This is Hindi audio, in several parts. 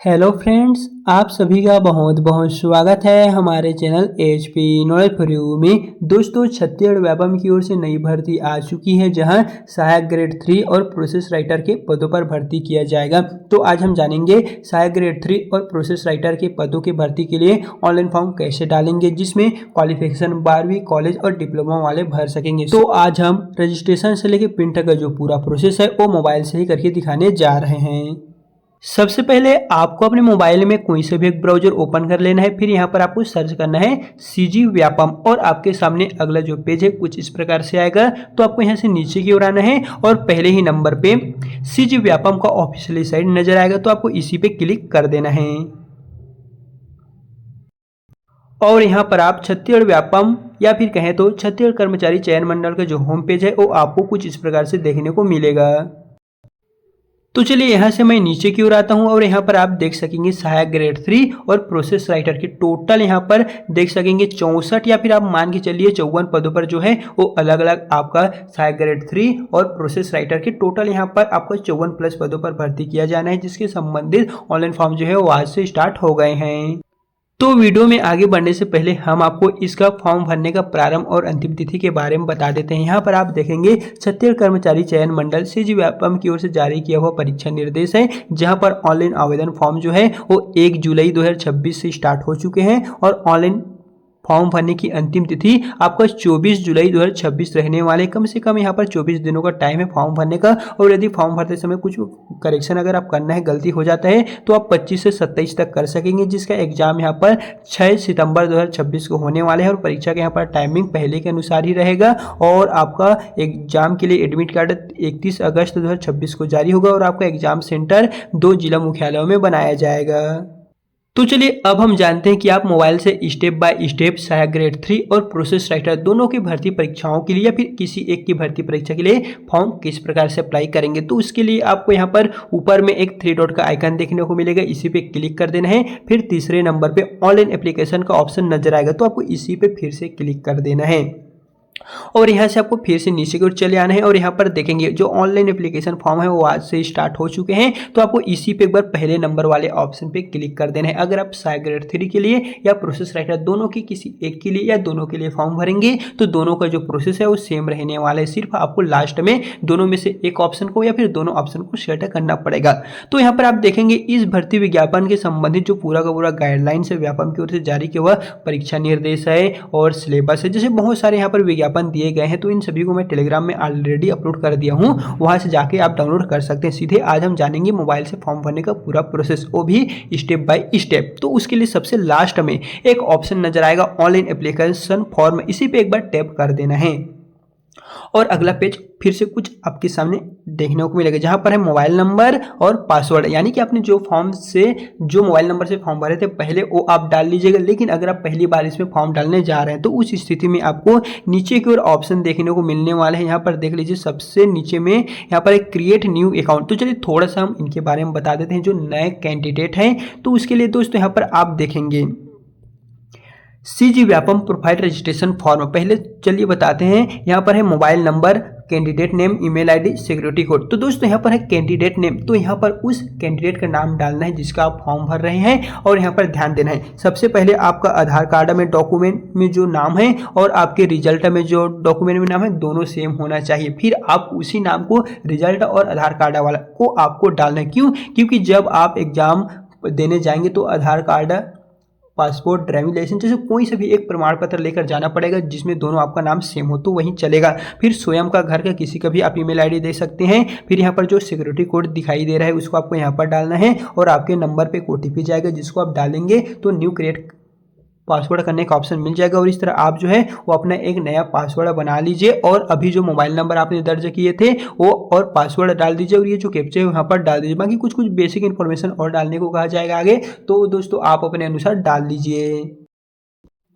हेलो फ्रेंड्स, आप सभी का बहुत बहुत स्वागत है हमारे channel HP knowledge for you में। दोस्तों, छत्तीसगढ़ व्यापम की ओर से नई भर्ती आ चुकी है जहां सहायक ग्रेड 3 और प्रोसेस राइटर के पदों पर भर्ती किया जाएगा। तो आज हम जानेंगे सहायक ग्रेड 3 और प्रोसेस राइटर के पदों की भर्ती के लिए ऑनलाइन फॉर्म कैसे डालेंगे, जिसमें क्वालिफिकेशन 12वीं कॉलेज और डिप्लोमा वाले भर सकेंगे। तो आज हम रजिस्ट्रेशन से लेकर प्रिंट का जो पूरा प्रोसेस है वो मोबाइल से ही करके दिखाने जा रहे हैं। सबसे पहले आपको अपने मोबाइल में कोई से भी एक ब्राउजर ओपन कर लेना है। फिर यहाँ पर आपको सर्च करना है सीजी व्यापम और आपके सामने अगला जो पेज है कुछ इस प्रकार से आएगा। तो आपको यहाँ से नीचे की ओर आना है और पहले ही नंबर पे सीजी व्यापम का ऑफिशियली साइट नजर आएगा, तो आपको इसी पे क्लिक कर देना है। और यहाँ पर आप छत्तीसगढ़ व्यापम या फिर कहें तो छत्तीसगढ़ कर्मचारी चयन मंडल का जो होम पेज है वो आपको कुछ इस प्रकार से देखने को मिलेगा। तो चलिए यहाँ से मैं नीचे की ओर आता हूँ और यहाँ पर आप देख सकेंगे सहायक ग्रेड 3 और प्रोसेस राइटर की टोटल यहाँ पर देख सकेंगे 64 या फिर आप मान के चलिए 54 पदों पर जो है वो अलग अलग आपका सहायक ग्रेड 3 और प्रोसेस राइटर के टोटल यहाँ पर आपको 54 प्लस पदों पर भर्ती किया जाना है, जिसके संबंधित ऑनलाइन फॉर्म जो है वो आज से स्टार्ट हो गए हैं। तो वीडियो में आगे बढ़ने से पहले हम आपको इसका फॉर्म भरने का प्रारंभ और अंतिम तिथि के बारे में बता देते हैं। यहाँ पर आप देखेंगे छत्तीसगढ़ कर्मचारी चयन मंडल सीजी व्यापम की ओर से जारी किया हुआ परीक्षा निर्देश है, जहां पर ऑनलाइन आवेदन फॉर्म जो है वो 1 जुलाई 2026 से स्टार्ट हो चुके हैं और ऑनलाइन फॉर्म भरने की अंतिम तिथि आपका 24 जुलाई 2026 रहने वाले। कम से कम यहाँ पर 24 दिनों का टाइम है फॉर्म भरने का। और यदि फॉर्म भरते समय कुछ करेक्शन अगर आप करना है, गलती हो जाता है, तो आप 25 से 27 तक कर सकेंगे, जिसका एग्जाम यहाँ पर 6 सितंबर 2026 को होने वाले हैं। और परीक्षा का यहाँ पर टाइमिंग पहले के अनुसार ही रहेगा और आपका एग्जाम के लिए एडमिट कार्ड 31 अगस्त 2026 को जारी होगा और आपका एग्जाम सेंटर 2 जिला मुख्यालयों में बनाया जाएगा। तो चलिए अब हम जानते हैं कि आप मोबाइल से स्टेप बाय स्टेप सहायक ग्रेड 3 और प्रोसेस राइटर दोनों की भर्ती परीक्षाओं के लिए या फिर किसी एक की भर्ती परीक्षा के लिए फॉर्म किस प्रकार से अप्लाई करेंगे। तो उसके लिए आपको यहाँ पर ऊपर में एक 3 डॉट का आइकन देखने को मिलेगा, इसी पे क्लिक कर देना है। फिर तीसरे नंबर पे ऑनलाइन एप्लीकेशन का ऑप्शन नजर आएगा, तो आपको इसी पे फिर से क्लिक कर देना है और यहाँ से आपको फिर से नीचे की ओर चले आना है। और यहाँ पर देखेंगे जो ऑनलाइन एप्लीकेशन फॉर्म है वो आज से स्टार्ट हो चुके हैं, तो आपको इसी पे एक बार पहले नंबर वाले ऑप्शन पे क्लिक कर देना है। अगर आप सहायक ग्रेड 3 के लिए या प्रोसेस राइटर दोनों की किसी एक के लिए या दोनों के लिए फॉर्म भरेंगे तो दोनों का जो प्रोसेस है वो सेम रहने वाला है। सिर्फ आपको लास्ट में दोनों में से एक ऑप्शन को या फिर दोनों ऑप्शन को सेलेक्ट करना पड़ेगा। तो यहाँ पर आप देखेंगे इस भर्ती विज्ञापन के संबंधित जो पूरा का पूरा गाइडलाइंस है व्यापम की ओर से जारी किया हुआ परीक्षा निर्देश है और सिलेबस है, जैसे बहुत सारे यहाँ पर विज्ञापन दिए गए हैं। तो इन सभी को मैं टेलीग्राम में ऑलरेडी अपलोड कर दिया हूं, वहां से जाके आप डाउनलोड कर सकते हैं। सीधे आज हम जानेंगे मोबाइल से फॉर्म भरने का पूरा प्रोसेस, वो भी स्टेप बाय स्टेप। तो उसके लिए सबसे लास्ट में एक ऑप्शन नजर आएगा ऑनलाइन एप्लीकेशन फॉर्म, इसी पे एक बार टैप कर देना है और अगला पेज फिर से कुछ आपके सामने देखने को मिलेगा, जहां पर है मोबाइल नंबर और पासवर्ड। यानी कि आपने जो फॉर्म से जो मोबाइल नंबर से फॉर्म भरे थे पहले वो आप डाल लीजिएगा, लेकिन अगर आप पहली बार इसमें फॉर्म डालने जा रहे हैं तो उस स्थिति में आपको नीचे की ओर ऑप्शन देखने को मिलने वाले हैं। यहाँ पर देख लीजिए सबसे नीचे में यहाँ पर एक क्रिएट न्यू अकाउंट। तो चलिए थोड़ा सा हम इनके बारे में बता देते हैं जो नए कैंडिडेट हैं। तो उसके लिए दोस्तों यहाँ पर आप देखेंगे CG Vyapam profile registration form. पहले चलिए बताते हैं, यहाँ पर है mobile number, candidate name, email ID, security code. तो दोस्तों यहाँ पर है कैंडिडेट नेम, तो यहाँ पर उस कैंडिडेट का नाम डालना है जिसका आप फॉर्म भर रहे हैं और यहाँ पर ध्यान देना है। सबसे पहले आपका आधार कार्ड में डॉक्यूमेंट में जो नाम है और आपके रिजल्ट में जो डॉक्यूमेंट में नाम है दोनों सेम होना चाहिए। फिर आप उसी नाम को रिजल्ट और आधार कार्ड वाला को आपको डालना है। क्यों? क्योंकि जब आप एग्जाम देने जाएंगे तो आधार कार्ड, पासपोर्ट, ड्राइविंग लाइसेंस जैसे कोई से भी एक प्रमाण पत्र लेकर जाना पड़ेगा जिसमें दोनों आपका नाम सेम हो तो वहीं चलेगा। फिर स्वयं का घर का किसी का भी आप ईमेल आईडी दे सकते हैं। फिर यहाँ पर जो सिक्योरिटी कोड दिखाई दे रहा है उसको आपको यहाँ पर डालना है और आपके नंबर पे एक OTP जाएगा जिसको आप डालेंगे तो न्यू क्रिएट पासवर्ड करने का ऑप्शन मिल जाएगा और इस तरह आप जो है वो अपना एक नया पासवर्ड बना लीजिए और अभी जो मोबाइल नंबर आपने दर्ज किए थे वो और पासवर्ड डाल दीजिए और ये जो कैप्चा है वहाँ पर डाल दीजिए। बाकी कुछ कुछ बेसिक इन्फॉर्मेशन और डालने को कहा जाएगा आगे, तो दोस्तों आप अपने अनुसार डाल लीजिए।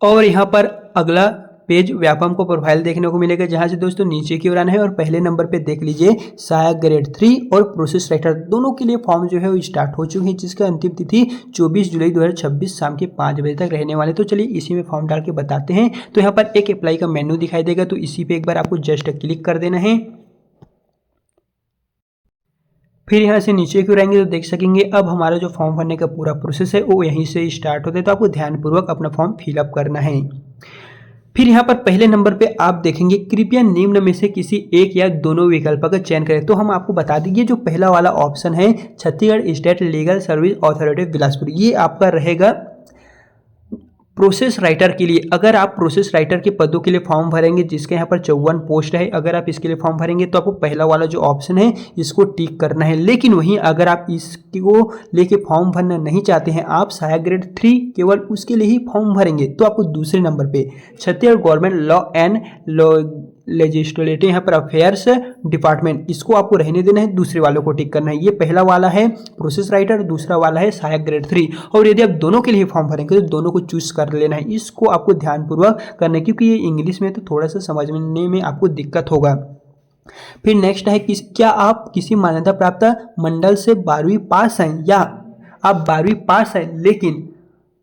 और यहाँ पर अगला पेज व्यापम को प्रोफाइल देखने को मिलेगा, जहां से दोस्तों नीचे की ओर आना है और पहले नंबर पे देख लीजिए सहायक ग्रेड 3 और प्रोसेस राइटर दोनों के लिए फॉर्म जो है वो स्टार्ट हो चुकी है, जिसका अंतिम तिथि 24 जुलाई 2026 शाम के 5 बजे तक रहने वाले। तो चलिए इसी में फॉर्म डाल के बताते हैं। तो यहाँ पर एक अप्लाई का मेन्यू दिखाई देगा, तो इसी पे एक बार आपको जस्ट क्लिक कर देना है। फिर यहाँ से नीचे की ओर आएंगे तो देख सकेंगे अब हमारा जो फॉर्म भरने का पूरा प्रोसेस है वो यहीं से स्टार्ट होता है, तो आपको ध्यानपूर्वक अपना फॉर्म फिलअप करना है। फिर यहाँ पर पहले नंबर पे आप देखेंगे कृपया निम्न में से किसी एक या दोनों विकल्प का चयन करें। तो हम आपको बता देंगे जो पहला वाला ऑप्शन है Chhattisgarh state legal service authority Bilaspur, ये आपका रहेगा प्रोसेस राइटर के लिए। अगर आप प्रोसेस राइटर के पदों के लिए फॉर्म भरेंगे जिसके यहाँ पर 54 पोस्ट है, अगर आप इसके लिए फॉर्म भरेंगे तो आपको पहला वाला जो ऑप्शन है इसको टिक करना है। लेकिन वहीं अगर आप इसको लेके फॉर्म भरना नहीं चाहते हैं, आप सहायक ग्रेड 3 केवल उसके लिए ही फॉर्म भरेंगे, तो आपको दूसरे नंबर पे Chhattisgarh government law and legislative यहाँ पर अफेयर्स डिपार्टमेंट, इसको आपको रहने देना है, दूसरे वालों को टिक करना है। ये पहला वाला है प्रोसेस राइटर, दूसरा वाला है सहायक ग्रेड 3। और यदि आप दोनों के लिए फॉर्म भरेंगे तो दोनों को चूज कर लेना है, इसको आपको ध्यानपूर्वक करना है क्योंकि ये इंग्लिश में तो थोड़ा सा समझने में आपको दिक्कत होगा। फिर नेक्स्ट है क्या आप किसी मान्यता प्राप्त मंडल से 12वीं पास हैं या आप 12वीं पास हैं लेकिन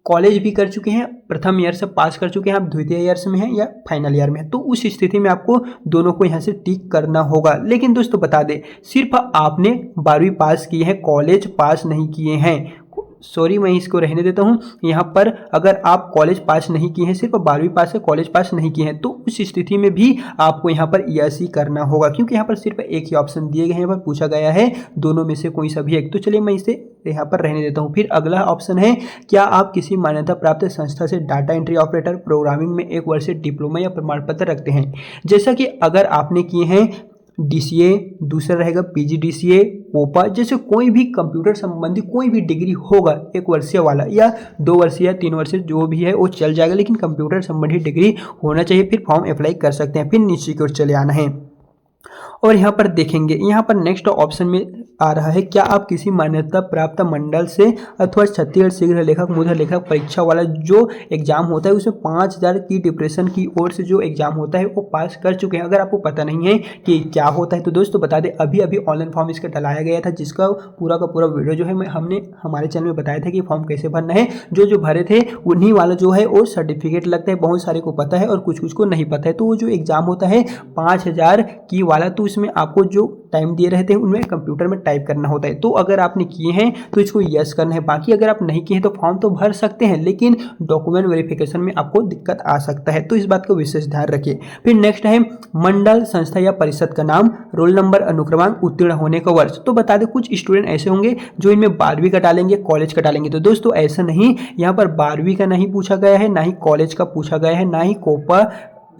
कॉलेज भी कर चुके हैं, प्रथम ईयर से पास कर चुके हैं, आप द्वितीय ईयर में हैं या फाइनल ईयर में हैं, तो उस स्थिति में आपको दोनों को यहाँ से टिक करना होगा। लेकिन दोस्तों बता दें सिर्फ आपने 12वीं पास की है, कॉलेज पास नहीं किए हैं। सॉरी मैं इसको रहने देता हूँ। यहाँ पर अगर आप कॉलेज पास नहीं किए हैं, सिर्फ 12वीं पास है, कॉलेज पास नहीं किए हैं, तो उस स्थिति में भी आपको यहाँ पर यस ही करना होगा क्योंकि यहाँ पर सिर्फ एक ही ऑप्शन दिए गए हैं, यहाँ पर पूछा गया है दोनों में से कोई सा भी एक। तो चलिए मैं इसे यहाँ पर रहने देता हूँ। फिर अगला ऑप्शन है क्या आप किसी मान्यता प्राप्त संस्था से डाटा एंट्री ऑपरेटर प्रोग्रामिंग में 1 वर्षीय डिप्लोमा या प्रमाण पत्र रखते हैं। जैसा कि अगर आपने किए हैं DCA, दूसरा रहेगा PGDCA, ओपा, जैसे कोई भी कंप्यूटर संबंधी कोई भी डिग्री होगा 1 वर्षीय वाला या 2 वर्षीय या 3 वर्षीय जो भी है वो चल जाएगा, लेकिन कंप्यूटर संबंधी डिग्री होना चाहिए, फिर फॉर्म अप्लाई कर सकते हैं। फिर नीचे की ओर चले आना है और यहाँ पर देखेंगे यहाँ पर नेक्स्ट ऑप्शन में आ रहा है क्या आप किसी मान्यता प्राप्त मंडल से अथवा छत्तीसगढ़ शीघ्र लेखक मुद्रा लेखक परीक्षा वाला जो एग्जाम होता है उसमें 5000 की डिप्रेशन की ओर से जो एग्जाम होता है वो पास कर चुके हैं। अगर आपको पता नहीं है कि क्या होता है तो दोस्तों बता दें अभी अभी ऑनलाइन फॉर्म इसका डलाया गया था जिसका पूरा का पूरा वीडियो जो है हमने हमारे चैनल में बताया था कि फॉर्म कैसे भरना है। जो भरे थे उन्हीं वाला जो है वो सर्टिफिकेट लगता है, बहुत सारे को पता है और कुछ कुछ को नहीं पता है। तो वो जो एग्जाम होता है 5000 की वाला, तो इसमें आपको जो टाइम दिए रहते हैं उनमें कंप्यूटर में टाइप करना होता है। तो अगर आपने किए हैं तो इसको यस करना है, बाकी अगर आप नहीं किए हैं तो फॉर्म तो भर सकते हैं लेकिन डॉक्यूमेंट वेरिफिकेशन में आपको दिक्कत आ सकता है, तो इस बात को विशेष ध्यान रखिए। फिर नेक्स्ट है मंडल संस्था या परिषद का नाम, रोल नंबर, अनुक्रमांक, उत्तीर्ण होने का वर्ष। तो बता दें कुछ स्टूडेंट ऐसे होंगे जो इनमें 12वीं का डालेंगे, कॉलेज का डालेंगे, तो दोस्तों ऐसा नहीं, यहाँ पर 12वीं का नहीं पूछा गया है, ना ही कॉलेज का पूछा गया है, ना ही कोपा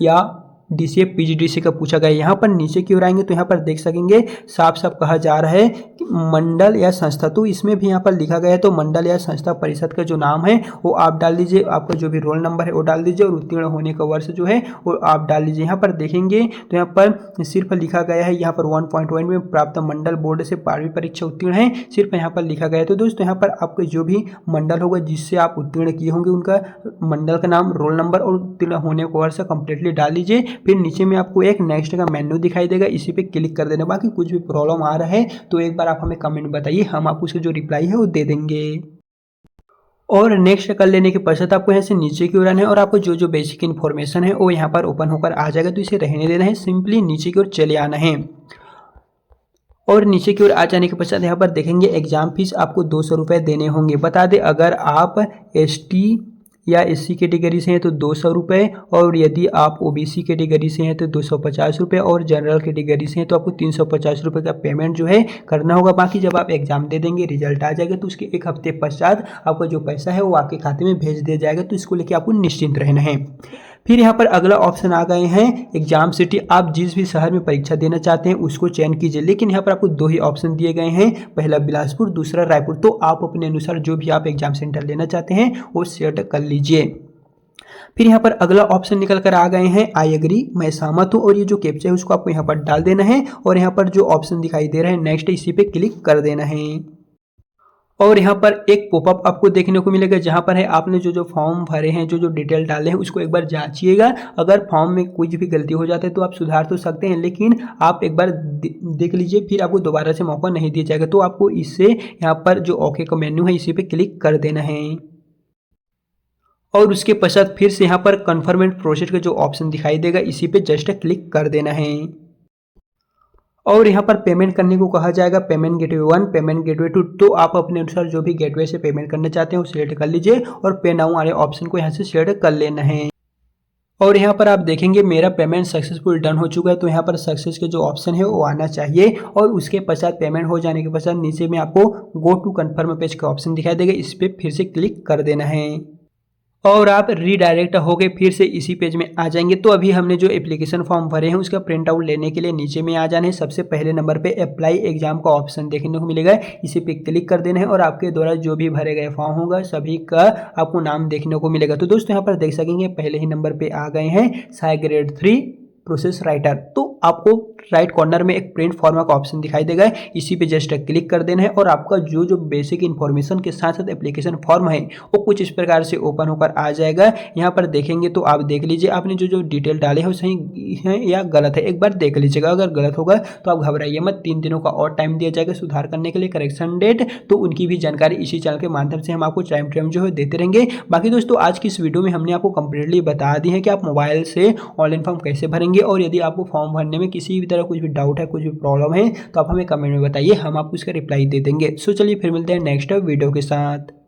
या DCA PGDCA का पूछा गया है। यहाँ पर नीचे की ओर आएंगे तो यहाँ पर देख सकेंगे साफ साफ कहा जा रहा है कि मंडल या संस्था, तो इसमें भी यहाँ पर लिखा गया है तो मंडल या संस्था परिषद का जो नाम है वो आप डाल दीजिए, आपका जो भी रोल नंबर है वो डाल दीजिए और उत्तीर्ण होने का वर्ष जो है वो आप डाल दीजिए। यहाँ पर देखेंगे तो यहाँ पर सिर्फ लिखा गया है यहाँ पर 1.1 में प्राप्त मंडल बोर्ड से 12वीं परीक्षा उत्तीर्ण है, सिर्फ यहाँ पर लिखा गया है। तो दोस्तों यहाँ पर आपके जो भी मंडल होगा जिससे आप उत्तीर्ण किए होंगे उनका मंडल का नाम, रोल नंबर और उत्तीर्ण होने का वर्ष कंप्लीटली डाल लीजिए। फिर नीचे में आपको एक नेक्स्ट का मेन्यू दिखाई देगा, इसी पे क्लिक कर देना। बाकी कुछ भी प्रॉब्लम आ रहा है तो एक बार आप हमें कमेंट बताइए, हम आपको उसका जो रिप्लाई है वो दे देंगे। और नेक्स्ट कर लेने के पश्चात आपको यहाँ से नीचे की ओर आना है और आपको जो जो बेसिक इन्फॉर्मेशन है वो यहाँ पर ओपन होकर आ जाएगा, तो इसे रहने देना है, सिंपली नीचे की ओर चले आना है। और नीचे की ओर आ जाने के पश्चात यहाँ पर देखेंगे एग्जाम फीस आपको 200 रुपये देने होंगे। बता दें अगर आप ST या SC कैटेगरी से हैं तो 200 रुपये, और यदि आप OBC कैटेगरी से हैं तो 250 रुपये, और जनरल कैटेगरी से हैं तो आपको 350 रुपये का पेमेंट जो है करना होगा। बाकी जब आप एग्जाम दे देंगे, रिजल्ट आ जाएगा तो उसके 1 हफ्ते पश्चात आपका जो पैसा है वो आपके खाते में भेज दिया जाएगा, तो इसको लेकर आपको निश्चिंत रहना है। फिर यहाँ पर अगला ऑप्शन आ गए हैं एग्जाम सिटी, आप जिस भी शहर में परीक्षा देना चाहते हैं उसको चयन कीजिए, लेकिन यहाँ पर आपको 2 ही ऑप्शन दिए गए हैं, पहला बिलासपुर, दूसरा रायपुर। तो आप अपने अनुसार जो भी आप एग्जाम सेंटर लेना चाहते हैं वो सेलेक्ट कर लीजिए। फिर यहाँ पर अगला ऑप्शन निकल कर आ गए हैं आई एग्री, मैं सहमत हूँ, और ये जो कैप्चा है उसको आपको यहाँ पर डाल देना है और यहाँ पर जो ऑप्शन दिखाई दे रहा है नेक्स्ट, इसी पे क्लिक कर देना है। और यहाँ पर एक पॉपअप आपको देखने को मिलेगा जहाँ पर है आपने जो जो फॉर्म भरे हैं, जो जो डिटेल डाले हैं उसको एक बार जांचिएगा। अगर फॉर्म में कुछ भी गलती हो जाता है तो आप सुधार तो सकते हैं, लेकिन आप एक बार देख लीजिए, फिर आपको दोबारा से मौका नहीं दिया जाएगा। तो आपको इससे यहाँ पर जो ओके का मेन्यू है इसी पे क्लिक कर देना है और उसके पश्चात फिर से यहाँ पर कन्फर्म एंड प्रोसीड का जो ऑप्शन दिखाई देगा इसी पे जस्ट क्लिक कर देना है। और यहाँ पर पेमेंट करने को कहा जाएगा पेमेंट गेटवे 1, पेमेंट गेटवे 2। तो आप अपने अनुसार जो भी गेटवे से पेमेंट करना चाहते हैं वो सिलेक्ट कर लीजिए और पे नाउ वाले ऑप्शन को यहाँ से सिलेक्ट कर लेना है। और यहाँ पर आप देखेंगे मेरा पेमेंट सक्सेसफुल डन हो चुका है, तो यहाँ पर सक्सेस के जो ऑप्शन है वो आना चाहिए और उसके पश्चात पेमेंट हो जाने के पश्चात नीचे में आपको गो टू कन्फर्म पेज का ऑप्शन दिखाई देगा, इस पर फिर से क्लिक कर देना है और आप रीडायरेक्ट होके फिर से इसी पेज में आ जाएंगे। तो अभी हमने जो एप्लीकेशन फॉर्म भरे हैं उसका प्रिंट आउट लेने के लिए नीचे में आ जाना है। सबसे पहले नंबर पे अप्लाई एग्जाम का ऑप्शन देखने को मिलेगा, इसी पे क्लिक कर देना है और आपके द्वारा जो भी भरे गए फॉर्म होगा सभी का आपको नाम देखने को मिलेगा। तो दोस्तों यहाँ पर देख सकेंगे पहले ही नंबर पे आ गए हैं साय ग्रेड 3 प्रोसेस राइटर। तो आपको राइट कॉर्नर में एक प्रिंट फॉर्मा का ऑप्शन दिखाई देगा, इसी पे जस्ट क्लिक कर देना है और आपका जो जो बेसिक इन्फॉर्मेशन के साथ साथ एप्लीकेशन फॉर्म है वो कुछ इस प्रकार से ओपन होकर आ जाएगा। यहाँ पर देखेंगे तो आप देख लीजिए आपने जो जो डिटेल डाले हैं वो सही है या गलत है, एक बार देख लीजिएगा। अगर गलत होगा तो आप घबराइए मत, 3 दिनों का और टाइम दिया जाएगा सुधार करने के लिए, करेक्शन डेट। तो उनकी भी जानकारी इसी चैनल के माध्यम से हम आपको टाइम जो है देते रहेंगे। बाकी दोस्तों आज की इस वीडियो में हमने आपको कंप्लीटली बता दी है कि आप मोबाइल से ऑनलाइन फॉर्म कैसे भरेंगे और यदि आपको फॉर्म भरने में किसी भी तरह कुछ भी डाउट है, कुछ भी प्रॉब्लम है तो आप हमें कमेंट में बताइए, हम आपको इसका रिप्लाई दे देंगे। सो चलिए फिर मिलते हैं नेक्स्ट वीडियो के साथ।